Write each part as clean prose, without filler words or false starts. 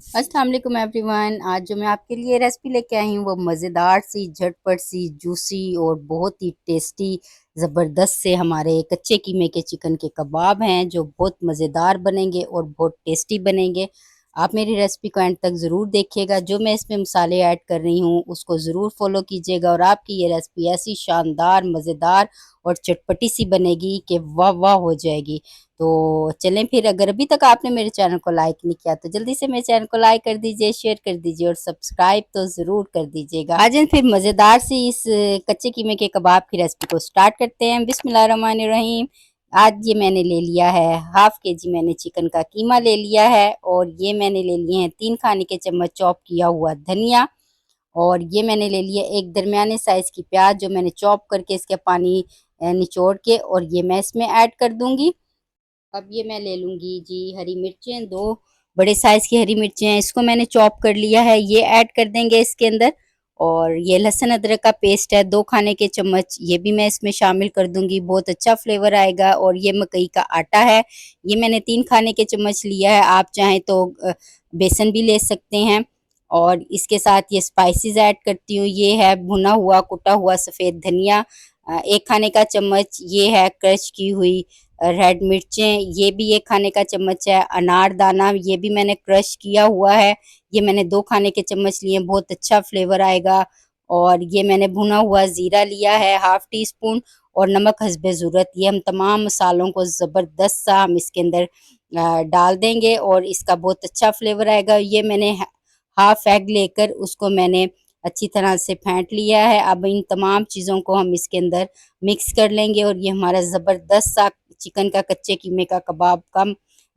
अस्सलाम वालेकुम एवरीवन। आज जो मैं आपके लिए रेसिपी लेके आई हूँ वो मज़ेदार सी, झटपट सी, जूसी और बहुत ही टेस्टी ज़बरदस्त से हमारे कच्चे कीमे के चिकन के कबाब हैं जो बहुत मज़ेदार बनेंगे और बहुत टेस्टी बनेंगे। आप मेरी रेसिपी को एंड तक ज़रूर देखिएगा। जो मैं इसमें मसाले ऐड कर रही हूँ उसको ज़रूर फॉलो कीजिएगा और आपकी ये रेसिपी ऐसी शानदार, मज़ेदार और चटपटी सी बनेगी कि वाह वाह हो जाएगी। तो चलें फिर, अगर अभी तक आपने मेरे चैनल को लाइक नहीं किया तो जल्दी से मेरे चैनल को लाइक कर दीजिए, शेयर कर दीजिए और सब्सक्राइब तो ज़रूर कर दीजिएगा। आज हम फिर मज़ेदार सी इस कच्चे कीमे के कबाब की रेसिपी को स्टार्ट करते हैं। बिस्मिल्लाहिर्रहमानिर्रहीम। आज ये मैंने ले लिया है हाफ के जी, मैंने चिकन का कीमा ले लिया है और ये मैंने ले लिए हैं 3 खाने के चम्मच चॉप किया हुआ धनिया और ये मैंने ले लिया एक दरमियाने साइज़ की प्याज जो मैंने चॉप करके इसके पानी निचोड़ के और ये मैं इसमें ऐड कर दूंगी। अब ये मैं ले लूंगी जी हरी मिर्चें, 2 बड़े साइज की हरी मिर्चें हैं, इसको मैंने चॉप कर लिया है, ये ऐड कर देंगे इसके अंदर। और ये लहसुन अदरक का पेस्ट है 2 खाने के चम्मच, ये भी मैं इसमें शामिल कर दूंगी, बहुत अच्छा फ्लेवर आएगा। और ये मकई का आटा है, ये मैंने 3 खाने के चम्मच लिया है, आप चाहें तो बेसन भी ले सकते हैं। और इसके साथ ये स्पाइसेस ऐड करती हूँ, ये है भुना हुआ कुटा हुआ सफ़ेद धनिया 1 खाने का चम्मच, ये है क्रश की हुई रेड मिर्चें, ये भी 1 खाने का चम्मच है। अनार दाना, ये भी मैंने क्रश किया हुआ है, ये मैंने 2 खाने के चम्मच लिए हैं, बहुत अच्छा फ्लेवर आएगा। और ये मैंने भुना हुआ ज़ीरा लिया है हाफ टी स्पून और नमक हस्बे ज़रूरत। ये हम तमाम मसालों को ज़बरदस्त सा हम इसके अंदर डाल देंगे और इसका बहुत अच्छा फ्लेवर आएगा। ये मैंने हाफ एग लेकर उसको मैंने अच्छी तरह से फेंट लिया है। अब इन तमाम चीज़ों को हम इसके अंदर मिक्स कर लेंगे और ये हमारा ज़बरदस्त सा चिकन का कच्चे कीमे का कबाब का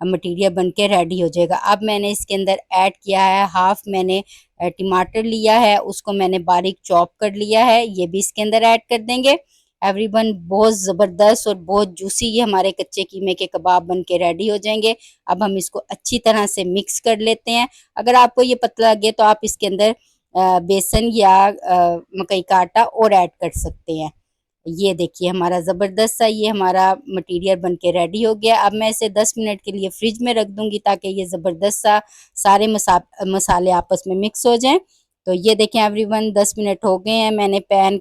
मटीरियल बन के रेडी हो जाएगा। अब मैंने इसके अंदर ऐड किया है हाफ मैंने टमाटर लिया है, उसको मैंने बारीक चॉप कर लिया है, ये भी इसके अंदर ऐड कर देंगे। एवरीवन, बहुत ज़बरदस्त और बहुत जूसी ये हमारे कच्चे कीमे के कबाब बन के रेडी हो जाएंगे। अब हम इसको अच्छी तरह से मिक्स कर लेते हैं। अगर आपको ये पतला लगे तो आप इसके अंदर बेसन या मकई का आटा और ऐड कर सकते हैं। ये देखिए हमारा ज़बरदस्त सा ये हमारा मटेरियल बन के रेडी हो गया। अब मैं इसे 10 मिनट के लिए फ्रिज में रख दूंगी ताकि ये ज़बरदस्त सा सारे मसाले आपस में मिक्स हो जाएं। तो ये देखें एवरीवन, 10 मिनट हो गए हैं। मैंने पैन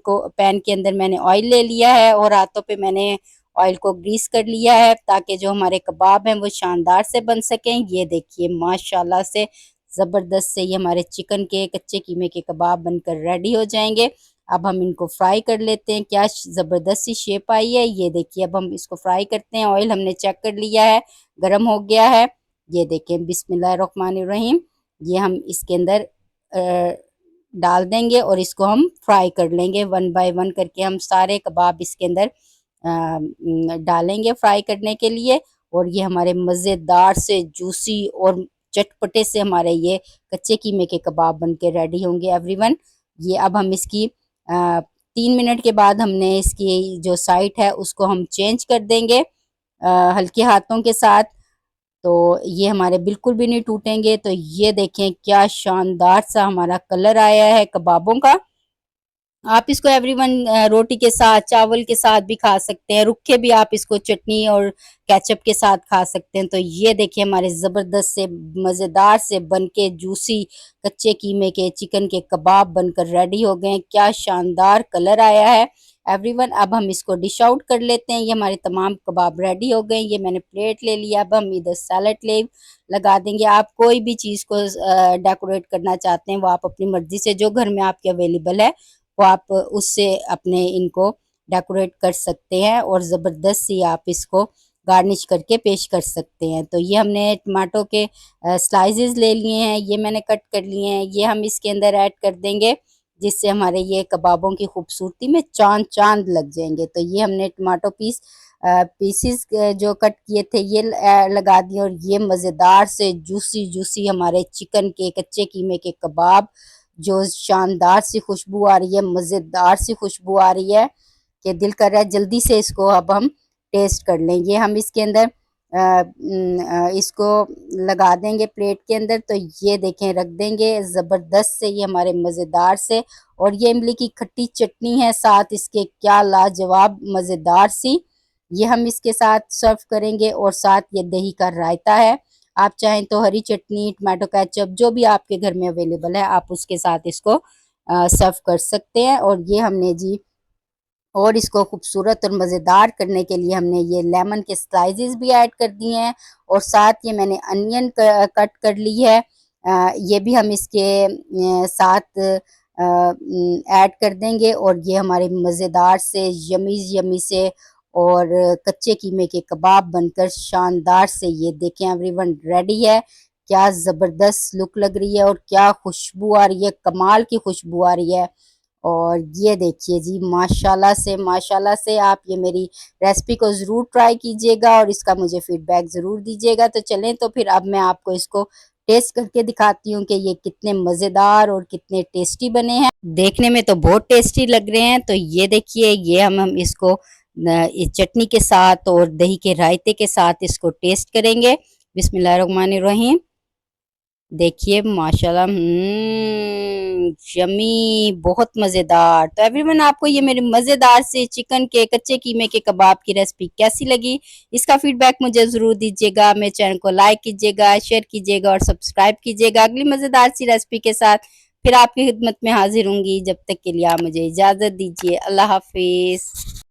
के अंदर मैंने ऑयल ले लिया है और हाथों पे मैंने ऑयल को ग्रीस कर लिया है ताकि जो हमारे कबाब हैं वो शानदार से बन सकें। ये देखिए माशाल्लाह से ज़बरदस्त से ये हमारे चिकन के कच्चे कीमे के कबाब बनकर रेडी हो जाएंगे। अब हम इनको फ्राई कर लेते हैं। क्या ज़बरदस्त सी शेप आई है, ये देखिए। अब हम इसको फ्राई करते हैं। ऑयल हमने चेक कर लिया है, गरम हो गया है। ये देखें, बिस्मिल्लाहिर्रहमानिर्रहीम। ये हम इसके अंदर डाल देंगे और इसको हम फ्राई कर लेंगे। वन बाय वन करके हम सारे कबाब इसके अंदर डालेंगे फ्राई करने के लिए। और ये हमारे मज़ेदार से जूसी और चटपटे से हमारे ये कच्चे कीमे के कबाब बन के रेडी होंगे एवरीवन। ये अब हम इसकी 3 मिनट के बाद हमने इसकी जो साइड है उसको हम चेंज कर देंगे हल्के हाथों के साथ। तो ये हमारे बिल्कुल भी नहीं टूटेंगे। तो ये देखें क्या शानदार सा हमारा कलर आया है कबाबों का। आप इसको एवरीवन रोटी के साथ, चावल के साथ भी खा सकते हैं, रुखे भी आप इसको चटनी और केचप के साथ खा सकते हैं। तो ये देखिए हमारे ज़बरदस्त से मज़ेदार से बनके जूसी कच्चे कीमे के चिकन के कबाब बनकर रेडी हो गए हैं। क्या शानदार कलर आया है एवरीवन। अब हम इसको डिश आउट कर लेते हैं। ये हमारे तमाम कबाब रेडी हो गए। ये मैंने प्लेट ले लिया। अब हम इधर सैलेड ले लगा देंगे। आप कोई भी चीज़ को डेकोरेट करना चाहते हैं वो आप अपनी मर्जी से, जो घर में आपके अवेलेबल है वो आप उससे अपने इनको डेकोरेट कर सकते हैं और ज़बरदस्त सी आप इसको गार्निश करके पेश कर सकते हैं। तो ये हमने टमाटो के स्लाइसेस ले लिए हैं, ये मैंने कट कर लिए हैं, ये हम इसके अंदर ऐड कर देंगे जिससे हमारे ये कबाबों की खूबसूरती में चांद चांद लग जाएंगे। तो ये हमने टमाटो पीसीस जो कट किए थे ये लगा दिए और ये मज़ेदार से जूसी जूसी हमारे चिकन के कच्चे कीमे के कबाब, जो शानदार सी खुशबू आ रही है, मज़ेदार सी खुशबू आ रही है कि दिल कर रहा है जल्दी से इसको अब हम टेस्ट कर लें। ये हम इसके अंदर इसको लगा देंगे प्लेट के अंदर। तो ये देखें रख देंगे ज़बरदस्त से ये हमारे मज़ेदार से। और ये इमली की खट्टी चटनी है साथ इसके, क्या लाजवाब मज़ेदार सी। ये हम इसके साथ सर्व करेंगे और साथ ये दही का रायता है। आप चाहें तो हरी चटनी, टमाटो केचप जो भी आपके घर में अवेलेबल है आप उसके साथ इसको सर्व कर सकते हैं। और ये हमने जी और इसको खूबसूरत और मज़ेदार करने के लिए हमने ये लेमन के स्लाइसेस भी ऐड कर दिए हैं और साथ ये मैंने अनियन कट कर ली है। ये भी हम इसके साथ ऐड कर देंगे और ये हमारे मज़ेदार से यमी यमी से और कच्चे कीमे के कबाब बनकर शानदार से ये देखें एवरीवन रेडी है। क्या ज़बरदस्त लुक लग रही है और क्या खुशबू आ रही है, कमाल की खुशबू आ रही है। और ये देखिए जी माशाल्लाह से आप ये मेरी रेसिपी को ज़रूर ट्राई कीजिएगा और इसका मुझे फीडबैक ज़रूर दीजिएगा। तो चलें तो फिर अब मैं आपको इसको टेस्ट करके दिखाती हूँ कि ये कितने मज़ेदार और कितने टेस्टी बने हैं। देखने में तो बहुत टेस्टी लग रहे हैं। तो ये देखिए ये हम इसको इस चटनी के साथ और दही के रायते के साथ इसको टेस्ट करेंगे। बिस्मिल्लाहिर्रहमानिर्रहीम। देखिए माशाल्लाह यम्मी बहुत मज़ेदार। तो एवरीवन आपको ये मेरे मज़ेदार से चिकन के कच्चे कीमे के कबाब की रेसिपी कैसी लगी? इसका फीडबैक मुझे ज़रूर दीजिएगा। मेरे चैनल को लाइक कीजिएगा, शेयर कीजिएगा और सब्सक्राइब कीजिएगा। अगली मज़ेदार सी रेसिपी के साथ फिर आपकी खिदमत में हाज़िर होंगी। जब तक के लिए आप मुझे इजाज़त दीजिए। अल्लाह हाफ़िज़।